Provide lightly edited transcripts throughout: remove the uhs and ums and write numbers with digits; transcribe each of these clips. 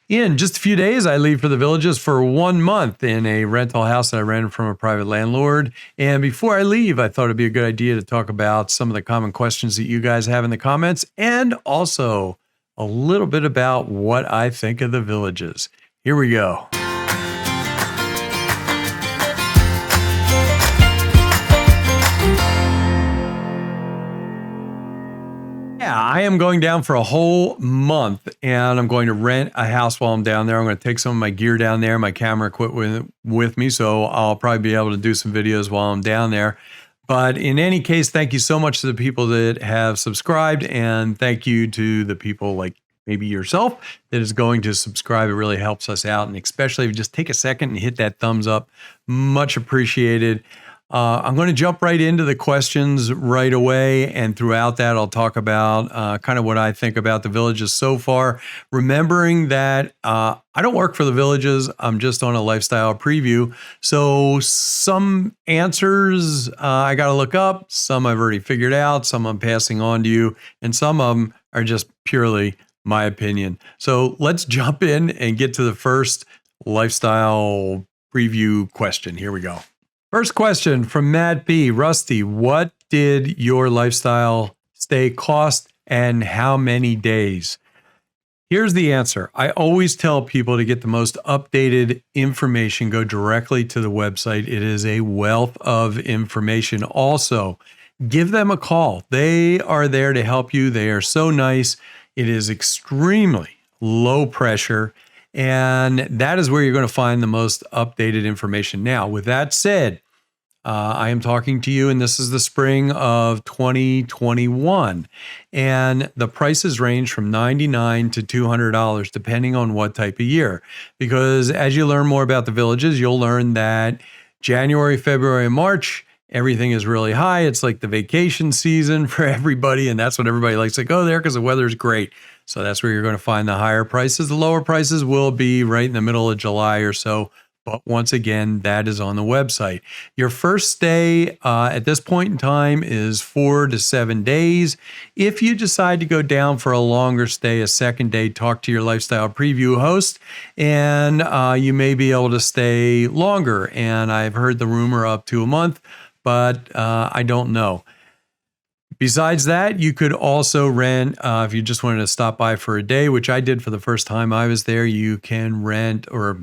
In just a few days, I leave for the Villages for 1 month in a rental house that I rented from a private landlord. And before I leave, I thought it'd be a good idea to talk about some of the common questions that you guys have in the comments and also a little bit about what I think of the Villages. Here we go. Yeah, I am going down for a whole month and I'm going to rent a house while I'm down there. I'm going to take some of my gear down there, my camera equipment with me. So I'll probably be able to do some videos while I'm down there. But in any case, thank you so much to the people that have subscribed, and thank you to the people like maybe yourself that is going to subscribe. It really helps us out. And especially if you just take a second and hit that thumbs up, much appreciated. I'm going to jump right into the questions right away. And throughout that, I'll talk about kind of what I think about the Villages so far. Remembering that I don't work for the Villages. I'm just on a lifestyle preview. So some answers I got to look up. Some I've already figured out. Some I'm passing on to you. And some of them are just purely my opinion. So let's jump in and get to the first lifestyle preview question. Here we go. First question from Matt B. Rusty, what did your lifestyle stay cost and how many days? Here's the answer. I always tell people to get the most updated information, go directly to the website. It is a wealth of information. Also, give them a call. They are there to help you. They are so nice. It is extremely low pressure. And that is where you're going to find the most updated information. Now, with that said, I am talking to you, and this is the spring of 2021. And the prices range from $99 to $200, depending on what type of year. Because as you learn more about the Villages, you'll learn that January, February, and March, everything is really high. It's like the vacation season for everybody. And that's what everybody likes to go there because the weather is great. So that's where you're going to find the higher prices. The lower prices will be right in the middle of July or so. But once again, that is on the website. Your first stay at this point in time is 4 to 7 days. If you decide to go down for a longer stay, a second day, talk to your lifestyle preview host, and you may be able to stay longer. And I've heard the rumor up to a month, but I don't know. Besides that, you could also rent, if you just wanted to stop by for a day, which I did for the first time I was there, you can rent or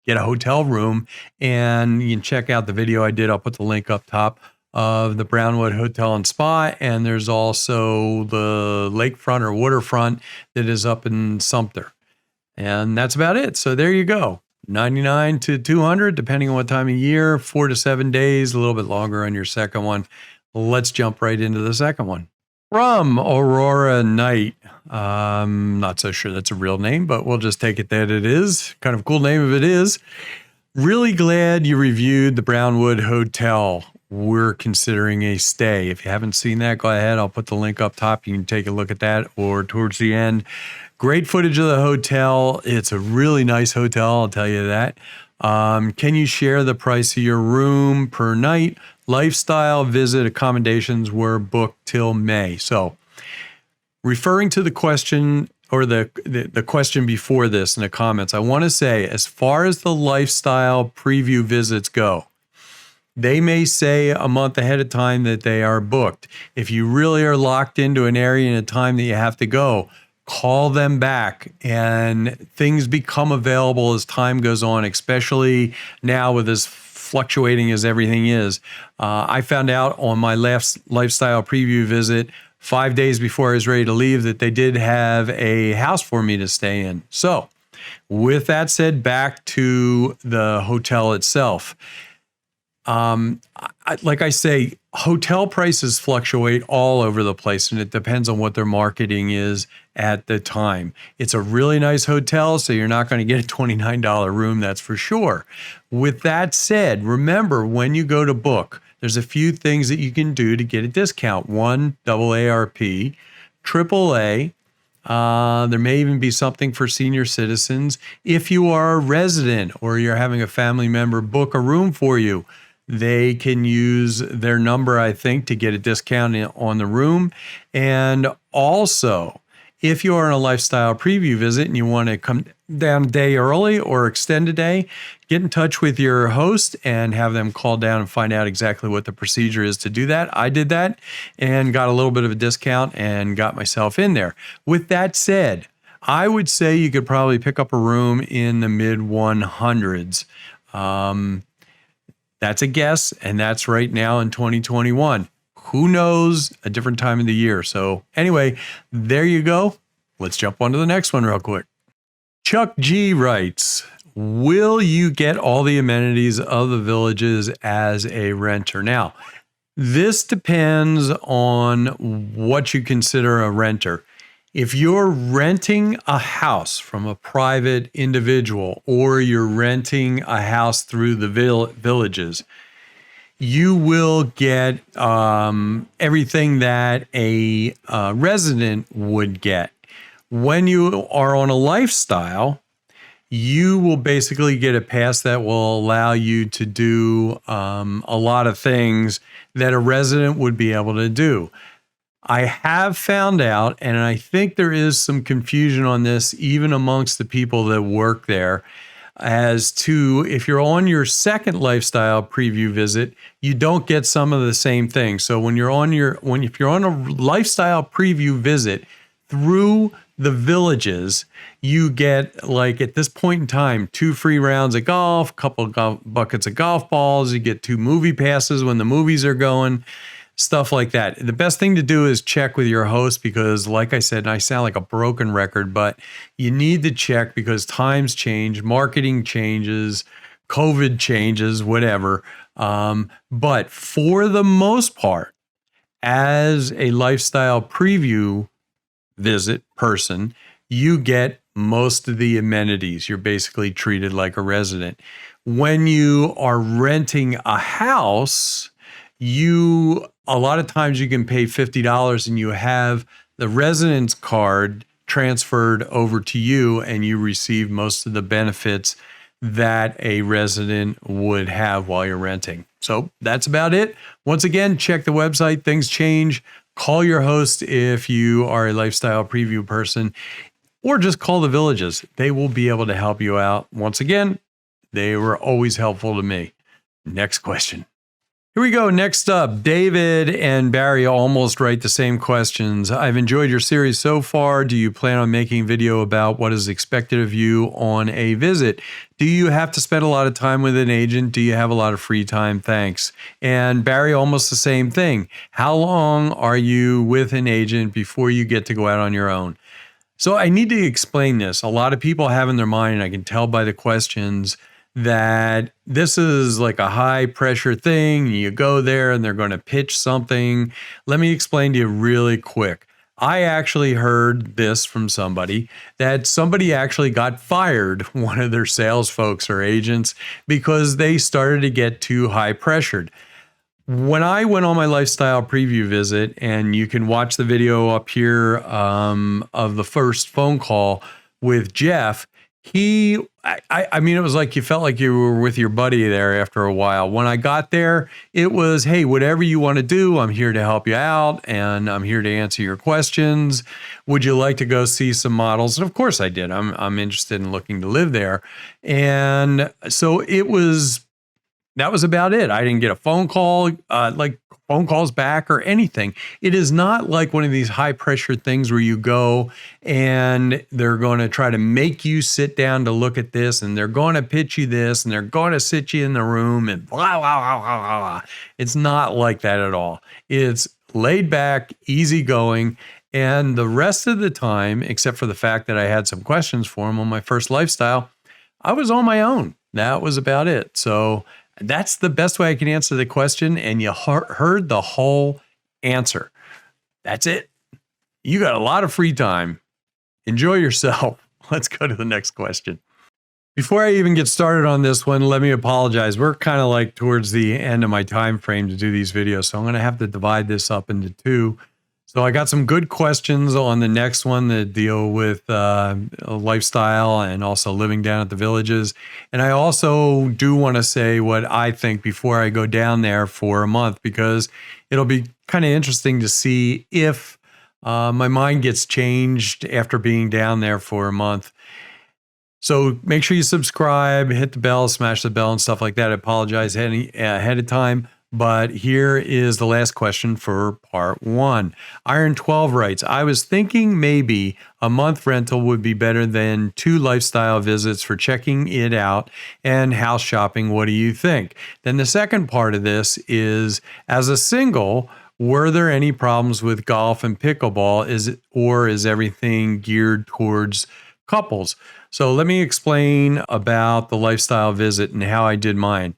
get a hotel room, and you can check out the video I did. I'll put the link up top of the Brownwood Hotel and Spa, and there's also the lakefront or waterfront that is up in Sumter. And that's about it. So there you go. 99 to 200, depending on what time of year, 4 to 7 days, a little bit longer on your second one. Let's jump right into the second one. From Aurora Knight. Not so sure that's a real name, but we'll just take it that it is. Kind of a cool name if it is. Really glad you reviewed the Brownwood Hotel. We're considering a stay. If you haven't seen that, go ahead. I'll put the link up top. You can take a look at that or towards the end. Great footage of the hotel. It's a really nice hotel, I'll tell you that. Can you share the price of your room per night? Lifestyle visit accommodations were booked till May. So referring to the question or the question before this in the comments, I want to say as far as the lifestyle preview visits go, they may say a month ahead of time that they are booked. If you really are locked into an area and a time that you have to go, call them back, and things become available as time goes on, especially now with as fluctuating as everything is. I found out on my last lifestyle preview visit 5 days before I was ready to leave that they did have a house for me to stay in. So with that said, back to the hotel itself. Like I say, hotel prices fluctuate all over the place, and it depends on what their marketing is at the time. It's a really nice hotel, so you're not going to get a $29 room, that's for sure. With that said, remember when you go to book, there's a few things that you can do to get a discount. One, AARP, AAA. There may even be something for senior citizens. If you are a resident or you're having a family member book a room for you, they can use their number, I think, to get a discount on the room. And also, If you are on a lifestyle preview visit and you want to come down a day early or extend a day, get in touch with your host and have them call down and find out exactly what the procedure is to do that. I did that and got a little bit of a discount and got myself in there. With that said, I would say you could probably pick up a room in the mid 100s. That's a guess, and that's right now in 2021. Who knows? A different time of the year. So anyway, there you go. Let's jump on to the next one real quick. Chuck G writes, will you get all the amenities of the Villages as a renter? Now, this depends on what you consider a renter. If you're renting a house from a private individual or you're renting a house through the Villages, you will get everything that a resident would get. When you are on a lifestyle, you will basically get a pass that will allow you to do a lot of things that a resident would be able to do. I have found out, and I think there is some confusion on this even amongst the people that work there, as to if you're on your second lifestyle preview visit, you don't get some of the same things. So if you're on a lifestyle preview visit through the Villages, you get, like at this point in time, 2 free rounds of golf, a couple of buckets of golf balls, you get 2 movie passes when the movies are going. Stuff like that. The best thing to do is check with your host because, like I said, and I sound like a broken record, but you need to check because times change, marketing changes, COVID changes, whatever. But for the most part, as a lifestyle preview visit person, you get most of the amenities. You're basically treated like a resident. When you are renting a house, a lot of times you can pay $50 and you have the residence card transferred over to you and you receive most of the benefits that a resident would have while you're renting. So that's about it. Once again, check the website. Things change. Call your host if you are a lifestyle preview person, or just call the Villages. They will be able to help you out. Once again, they were always helpful to me. Next question. Here we go. Next up, David and Barry almost write the same questions. I've enjoyed your series so far. Do you plan on making a video about what is expected of you on a visit? Do you have to spend a lot of time with an agent? Do you have a lot of free time? Thanks. And Barry, almost the same thing. How long are you with an agent before you get to go out on your own? So I need to explain this. A lot of people have in their mind, and I can tell by the questions, that this is like a high pressure thing. You go there and they're going to pitch something. Let me explain to you really quick. I actually heard this from somebody, that somebody actually got fired, one of their sales folks or agents, because they started to get too high pressured. When I went on my lifestyle preview visit, and you can watch the video up here of the first phone call with Jeff, I mean, it was like you felt like you were with your buddy there after a while. When I got there, it was, hey, whatever you want to do, I'm here to help you out, and I'm here to answer your questions. Would you like to go see some models? And of course I did. I'm interested in looking to live there. And so that was about it. I didn't get a phone call, like phone calls back or anything. It is not like one of these high pressure things where you go and they're going to try to make you sit down to look at this, and they're going to pitch you this, and they're going to sit you in the room and blah, blah, blah, blah, blah. It's not like that at all. It's laid back, easy going. And the rest of the time, except for the fact that I had some questions for him on my first lifestyle, I was on my own. That was about it. So that's the best way I can answer the question, and you heard the whole answer. That's it. You got a lot of free time. Enjoy yourself. Let's go to the next question. Before I even get started on this one, let me apologize. We're kind of like towards the end of my time frame to do these videos, so I'm going to have to divide this up into 2. So I got some good questions on the next one that deal with lifestyle and also living down at the Villages. And I also do want to say what I think before I go down there for a month, because it'll be kind of interesting to see if My mind gets changed after being down there for a month. So make sure you subscribe, hit the bell, smash the bell and stuff like that. I apologize ahead of time. But here is the last question for part 1. Iron 12 writes, I was thinking maybe a month rental would be better than 2 lifestyle visits for checking it out and house shopping. What do you think? Then the second part of this is, as a single, were there any problems with golf and pickleball? Is everything geared towards couples? So let me explain about the lifestyle visit and how I did mine.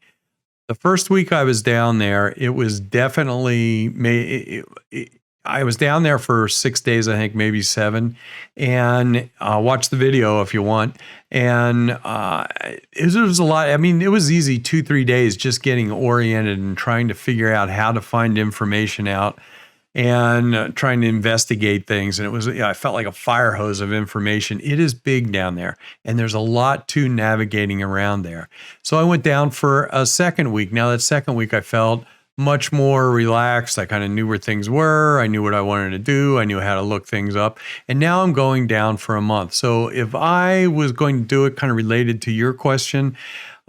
The first week I was down there, it was definitely, I was down there for 6 days, I think, maybe 7. And watch the video if you want. And it was a lot. I mean, it was easy 2-3 days just getting oriented and trying to figure out how to find information out and trying to investigate things. And it was, I felt like a fire hose of information. It is big down there, and there's a lot to navigating around there. So I went down for a second week. Now, that second week, I felt much more relaxed. I kind of knew where things were. I knew what I wanted to do. I knew how to look things up. And now I'm going down for a month. So if I was going to do it kind of related to your question,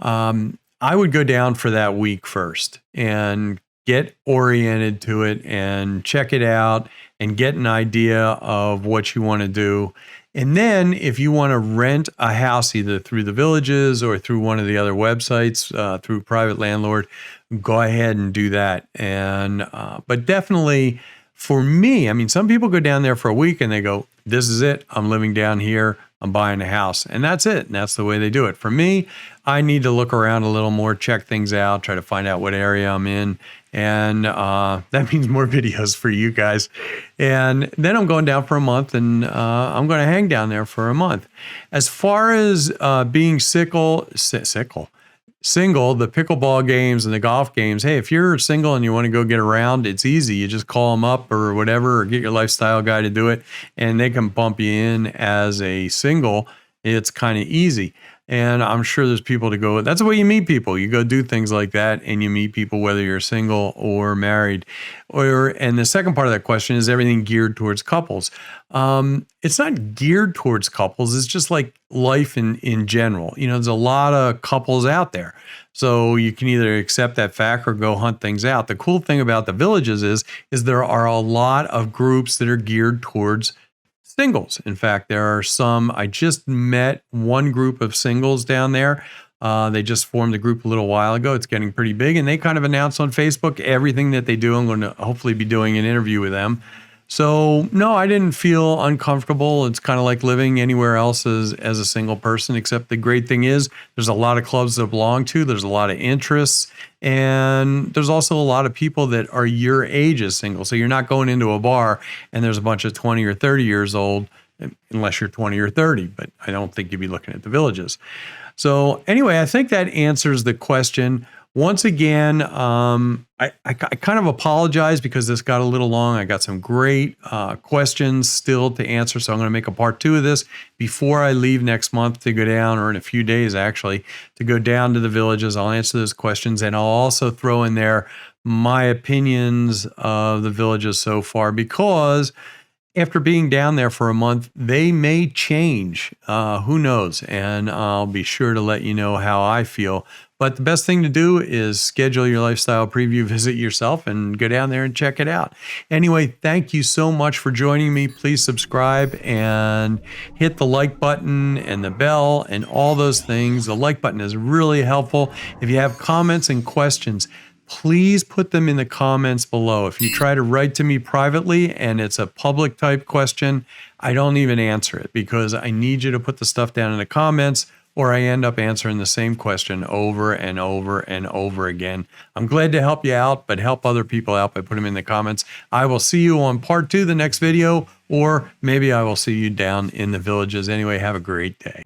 I would go down for that week first and get oriented to it and check it out and get an idea of what you want to do. And then if you want to rent a house, either through the Villages or through one of the other websites, through private landlord, go ahead and do that. And but definitely for me, I mean, some people go down there for a week and they go, this is it. I'm living down here. I'm buying a house. And that's it. And that's the way they do it. For me, I need to look around a little more, check things out, try to find out what area I'm in. And that means more videos for you guys. And then I'm going down for a month, and I'm going to hang down there for a month. As far as being single, the pickleball games and the golf games, hey, if you're single and you want to go get around, it's easy. You just call them up or whatever, or get your lifestyle guy to do it, and they can bump you in as a single. It's kind of easy. And I'm sure there's people to go. That's the way you meet people. You go do things like that, and you meet people whether you're single or married. And the second part of that question is everything geared towards couples. It's not geared towards couples. It's just like life in general. You know, there's a lot of couples out there. So you can either accept that fact or go hunt things out. The cool thing about the Villages is there are a lot of groups that are geared towards singles. In fact, there are some. I just met one group of singles down there. They just formed a group a little while ago. It's getting pretty big, and they kind of announced on Facebook everything that they do. I'm going to hopefully be doing an interview with them. So no, I didn't feel uncomfortable. It's kind of like living anywhere else as a single person, except the great thing is there's a lot of clubs to belong to. There's a lot of interests, and there's also a lot of people that are your age as single. So you're not going into a bar and there's a bunch of 20 or 30 years old, unless you're 20 or 30, but I don't think you'd be looking at the Villages. So anyway, I think that answers the question. Once again, I kind of apologize because this got a little long. I got some great questions still to answer, so I'm going to make a part 2 of this before I leave next month to go down, or in a few days actually, to go down to the Villages. I'll answer those questions, and I'll also throw in there my opinions of the Villages so far, because after being down there for a month, they may change. Who knows? And I'll be sure to let you know how I feel. But the best thing to do is schedule your lifestyle preview visit yourself and go down there and check it out. Anyway, thank you so much for joining me. Please subscribe and hit the like button and the bell and all those things. The like button is really helpful. If you have comments and questions, please put them in the comments below. If you try to write to me privately and it's a public type question, I don't even answer it because I need you to put the stuff down in the comments, or I end up answering the same question over and over and over again. I'm glad to help you out, but help other people out by putting them in the comments. I will see you on part 2, the next video, or maybe I will see you down in the Villages. Anyway, have a great day.